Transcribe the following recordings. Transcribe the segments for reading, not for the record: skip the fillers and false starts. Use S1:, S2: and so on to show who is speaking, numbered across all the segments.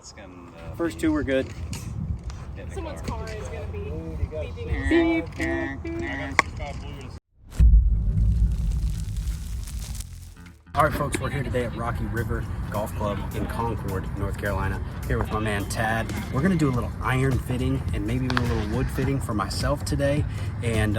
S1: It's gonna
S2: First two were good.
S3: Someone's car is going to be beeping us.
S2: All right, folks, we're here today at Rocky River Golf Club in Concord, North Carolina, here with my man Tad. We're gonna do a little iron fitting and maybe even a little wood fitting for myself today. And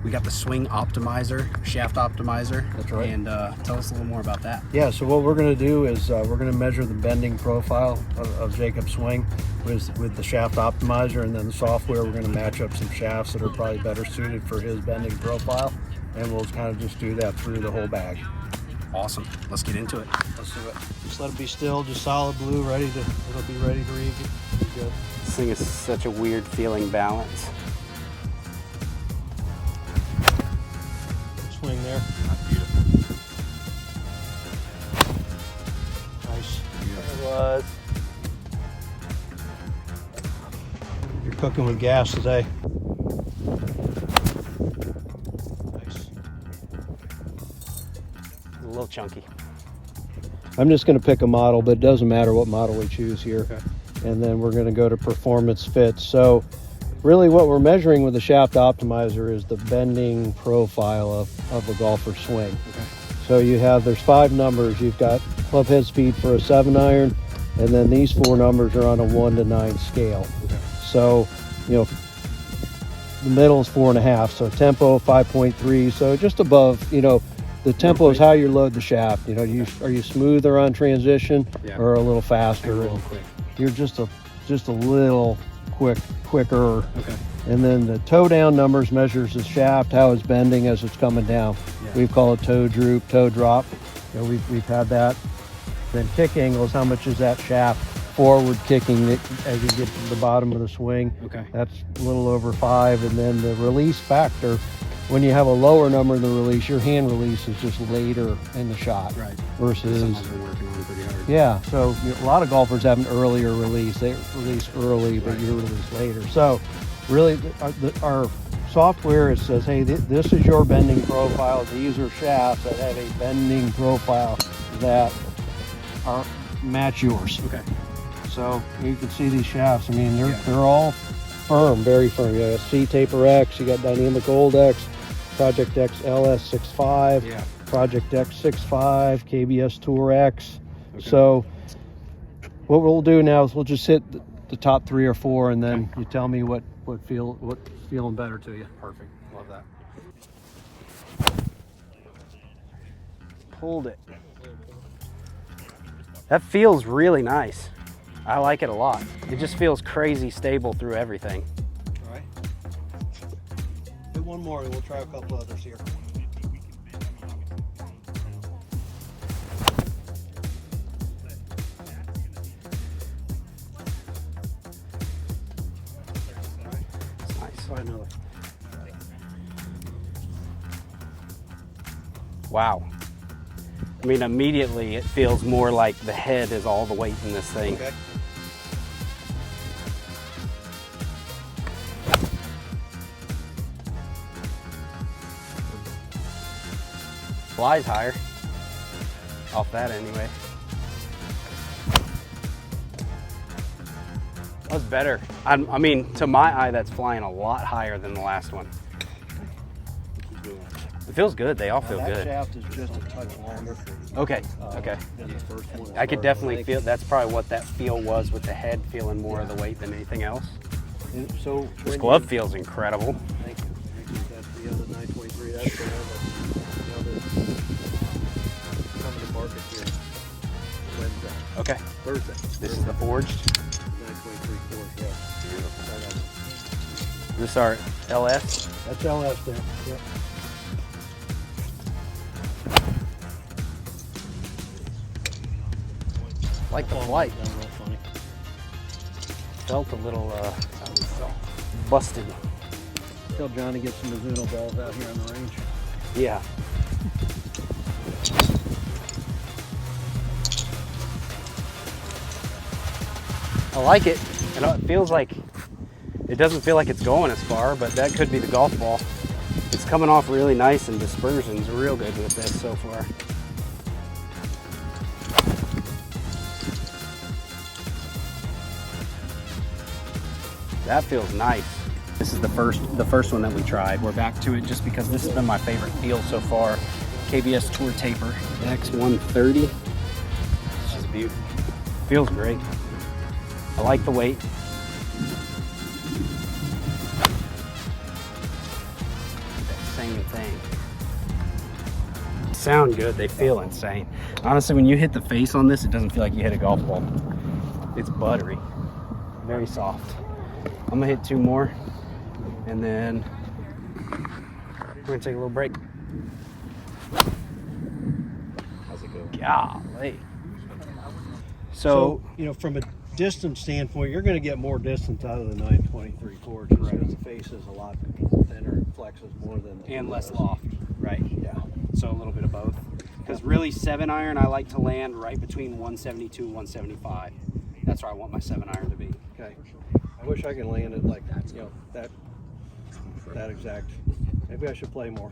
S2: we got the swing optimizer, shaft optimizer.
S4: That's right.
S2: And tell us a little more about that.
S4: Yeah, so what we're going to do is we're going to measure the bending profile of Jacob's swing with the shaft optimizer, and then the software we're going to match up some shafts that are probably better suited for his bending profile, and we'll kind of just do that through the whole bag.
S2: Awesome. Let's get into it.
S4: Let's do it. Just let it be still, just solid blue, it'll be ready to read. Good.
S2: This thing is such a weird feeling balance.
S4: Swing there.
S1: beautiful.
S4: Nice.
S2: It was.
S4: You're cooking with gas today. Nice.
S2: A little chunky.
S4: I'm just going to pick a model, but it doesn't matter what model we choose here.
S2: Okay.
S4: And then we're going to go to performance fit. So really what we're measuring with the shaft optimizer is the bending profile of the golfer's swing.
S2: Okay.
S4: So there's 5 numbers. You've got club head speed for a 7-iron, and then these 4 numbers are on a 1 to 9 scale.
S2: Okay.
S4: So, the middle is 4.5. So tempo 5.3. So just above, the tempo is how you load the shaft. Are you smoother on transition,
S2: Yeah.
S4: or a little faster?
S2: A little quick.
S4: You're just a little quicker.
S2: Okay.
S4: And then the toe down numbers measures the shaft, how it's bending as it's coming down.
S2: Yeah.
S4: We call it toe droop, toe drop. We've had that. Then kick angles, how much is that shaft forward kicking as you get to the bottom of the swing?
S2: Okay.
S4: That's a little over 5. And then the release factor, when you have a lower number in the release, your hand release is just later in the shot.
S2: Right.
S4: Versus,
S2: Someone's been working on it pretty hard.
S4: yeah, so a lot of golfers have an earlier release. They release early, but
S2: Right.
S4: you release later. So really, our software, it says, hey, this is your bending profile. These are shafts that have a bending profile that match yours.
S2: Okay.
S4: So you can see these shafts. I mean,
S2: Yeah.
S4: they're all firm, very firm. You got C-Taper X, you got Dynamic Gold X, Project X LS 6.5,
S2: Yeah.
S4: Project X 6.5, KBS Tour X.
S2: Okay.
S4: So what we'll do now is we'll just hit the top 3 or 4, and then you tell me what's feeling better to you.
S2: Perfect. Love that.
S4: Pulled it.
S2: That feels really nice. I like it a lot. It just feels crazy stable through everything.
S4: All right. Do one more, and we'll try a couple others here.
S2: It's nice.
S4: Try another.
S2: Wow. I mean, immediately it feels more like the head is all the weight in this thing.
S4: Okay.
S2: Flies higher. Off that anyway. That's better. I mean, to my eye, that's flying a lot higher than the last one. It feels good. They all feel
S4: That
S2: good.
S4: shaft is just a touch longer
S2: Okay. Okay.
S4: than the first one.
S2: I could definitely feel. That's probably what that feel was with the head feeling more of the weight than anything else.
S4: So
S2: This glove feels incredible.
S4: Thank you. That's the other 923. That's the one that's coming to market here Wednesday.
S2: Okay.
S4: Thursday.
S2: This is the forged.
S4: 923 Forged, yeah. Right on.
S2: This is our LS.
S4: That's LS there. Yep.
S2: Like the flight.
S4: That's real funny.
S2: Felt a little busted.
S4: Tell John to get some Mizuno balls out here on the range.
S2: Yeah. I like it. And it feels like, it doesn't feel like it's going as far, but that could be the golf ball. It's coming off really nice, and dispersion's real good with this so far. That feels nice. This is the first one that we tried. We're back to it just because this has been my favorite feel so far. KBS Tour Taper X130. It's just beautiful. Feels great. I like the weight. Same thing. Sound good, they feel insane. Honestly, when you hit the face on this, it doesn't feel like you hit a golf ball. It's buttery, very soft. I'm gonna hit 2 more, and then we're gonna take a little break. How's it go? Golly. So,
S4: you know, from a distance standpoint, you're going to get more distance out of the 923 core just because the face is a lot thinner and flexes more than
S2: and less loft, right?
S4: Yeah.
S2: So a little bit of both. Because really, 7-iron, I like to land right between 172 and 175. That's where I want my 7-iron to be.
S4: Okay. I wish I could land it like, you know, that exact. Maybe I should play more.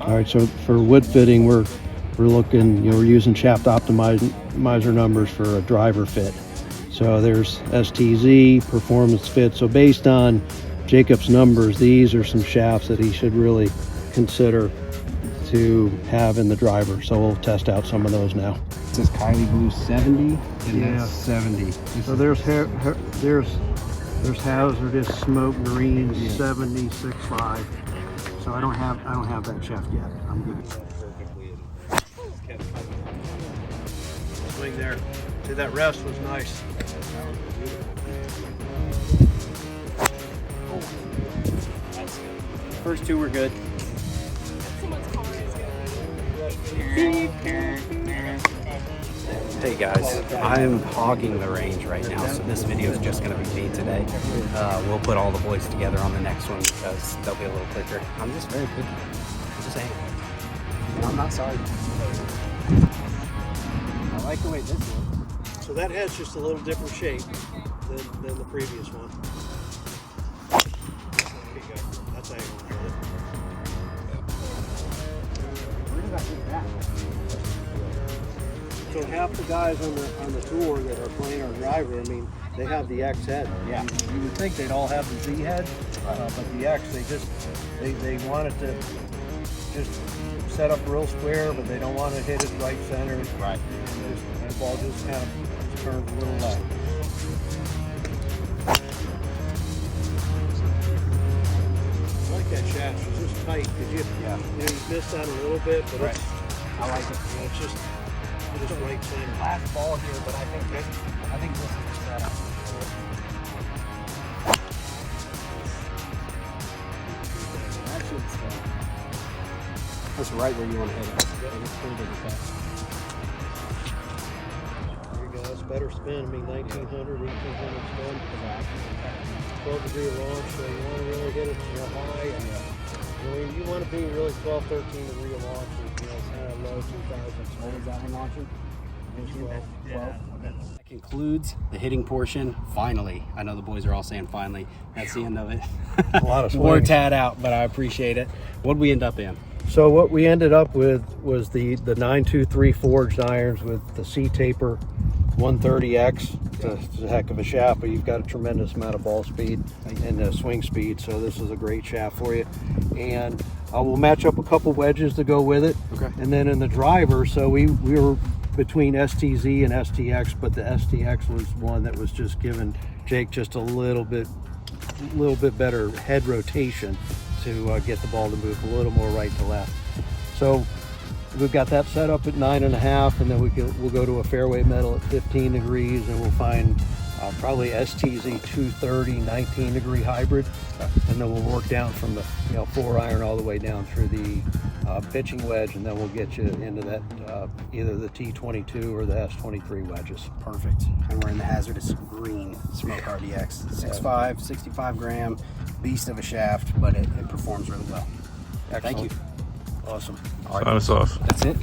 S4: All right, so for wood fitting, we're looking, you know, we're using shaft optimizer numbers for a driver fit. So there's STZ, performance fit. So based on Jacob's numbers, these are some shafts that he should really consider to have in the driver. So we'll test out some of those now.
S2: This is Kylie Blue 70, and
S4: Yeah.
S2: that's 70.
S4: So there's hazardous smoke greens 76.5. So I don't have that shaft yet. I'm good. Swing there. See, that rest was nice.
S2: First 2 were good.
S3: Someone's car is going to be
S2: Hey guys, I'm hogging the range right now, so this video is just going to be me today. We'll put all the boys together on the next one because they'll be a little quicker. I'm just very picky. I'm just saying. I'm not sorry. I like the way this looks.
S4: So that head's just a little different shape than the previous one. There you go. That's how you want to do it.
S2: Where did I get that?
S4: So half the guys on the tour that are playing our driver, I mean, they have the X head.
S2: Yeah.
S4: You would think they'd all have the Z head, but the X, they want it to just set up real square, but they don't want to hit it right center.
S2: Right.
S4: And the ball just kind of turns a little left. I like that shaft. It's just tight because you missed out a little bit, but
S2: Right. I like it.
S4: it's just right center.
S2: Last ball here, but I think this is the setup. That should stay. That's right where you want to hit it.
S4: There you go. That's better spin. I mean, 1900, 1800 spin. 12-degree launch, so you want to really hit it real high. And, you want to be really 12, 13-degree launch. Kind of low 2000s.
S2: What was that one launching?
S4: 12.
S2: That concludes the hitting portion. Finally, I know the boys are all saying finally. That's the end of it.
S4: A lot of
S2: More
S4: swings.
S2: tad out, but I appreciate it. What'd we end up in?
S4: So what we ended up with was the 923 forged irons with the C taper 130X. It's a heck of a shaft, but you've got a tremendous amount of ball speed and swing speed. So this is a great shaft for you. And we'll match up a couple wedges to go with it.
S2: Okay.
S4: And then in the driver, so we were between STZ and STX, but the STX was one that was just giving Jake just a little bit better head rotation to get the ball to move a little more right to left. So we've got that set up at 9.5, and then we'll go to a fairway metal at 15 degrees, and we'll find probably STZ 230 19-degree hybrid, and then we'll work down from the 4-iron all the way down through the pitching wedge, and then we'll get you into that either the T22 or the S23 wedges.
S2: Perfect. And we're in the hazardous green Smoke RDX. 6.5, 65 gram, beast of a shaft, but it performs really well.
S4: Excellent.
S2: Thank you.
S4: Awesome.
S2: All
S1: Sign us off.
S2: That's it.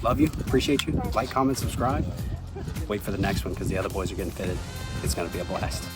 S2: Love you. Appreciate you. Like, comment, subscribe. Wait for the next one because the other boys are getting fitted. It's going to be a blast.